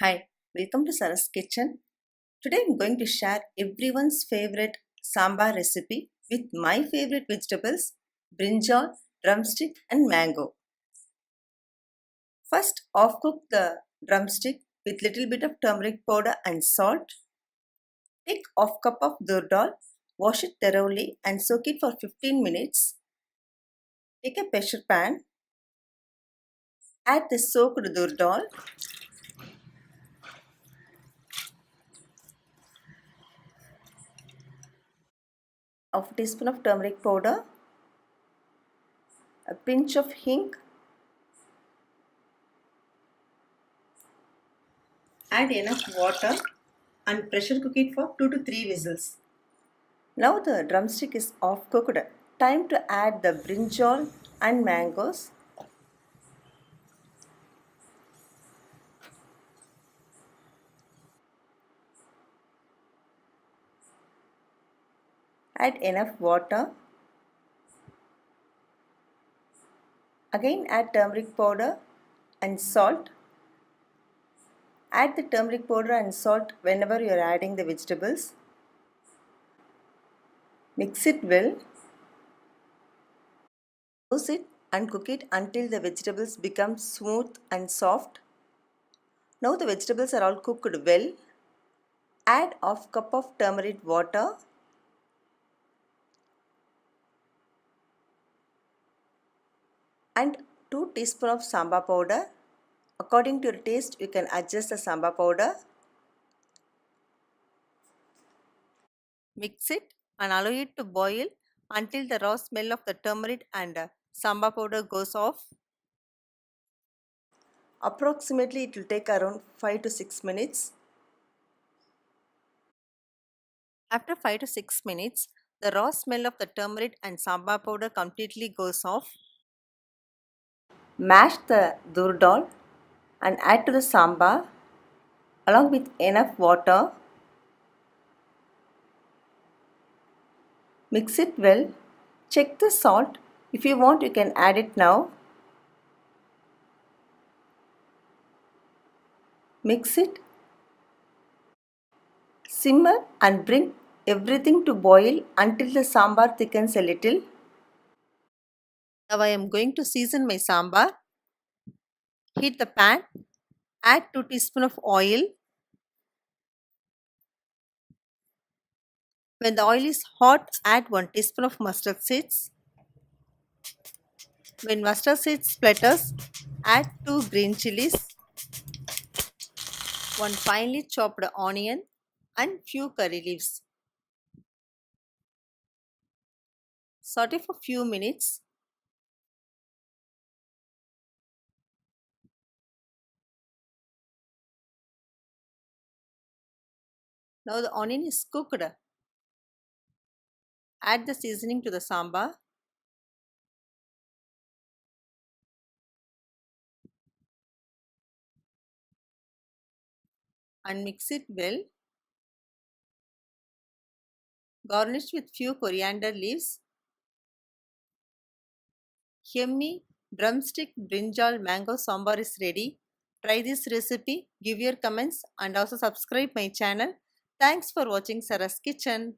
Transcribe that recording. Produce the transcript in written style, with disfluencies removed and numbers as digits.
Hi, welcome to Sarah's Kitchen. Today I'm going to share everyone's favorite sambar recipe with my favorite vegetables, brinjal, drumstick and mango. First, off-cook the drumstick with little bit of turmeric powder and salt. Take half cup of dur dal, wash it thoroughly and soak it for 15 minutes. Take a pressure pan, add the soaked dur dal, half teaspoon of turmeric powder, a pinch of hing. Add enough water and pressure cook it for 2 to 3 whistles. Now the drumstick is off cooked. Time to add the brinjal and mangoes. Add enough water. Again add turmeric powder and salt. Add the turmeric powder and salt whenever you are adding the vegetables. Mix it well. Close it and cook it until the vegetables become smooth and soft. Now the vegetables are all cooked well. Add half cup of turmeric water. And 2 teaspoons of samba powder. According to your taste, you can adjust the samba powder. Mix it and allow it to boil until the raw smell of the turmeric and samba powder goes off. Approximately it will take around 5 to 6 minutes. After 5 to 6 minutes, the raw smell of the turmeric and samba powder completely goes off. Mash the dur dal and add to the samba along with enough water. Mix it well. Check the salt. If you want, you can add it now. Mix it. Simmer and bring everything to boil until the sambar thickens a little. Now I am going to season my sambar. Heat the pan. Add 2 teaspoons of oil. When the oil is hot, add 1 teaspoon of mustard seeds. When mustard seeds splatters, add 2 green chilies, 1 finely chopped onion and few curry leaves. Saute for few minutes. Now the onion is cooked. Add the seasoning to the sambar. And mix it well. Garnish with few coriander leaves. Yummy drumstick brinjal mango sambar is ready. Try this recipe, give your comments and also subscribe my channel. Thanks for watching Sarah's Kitchen.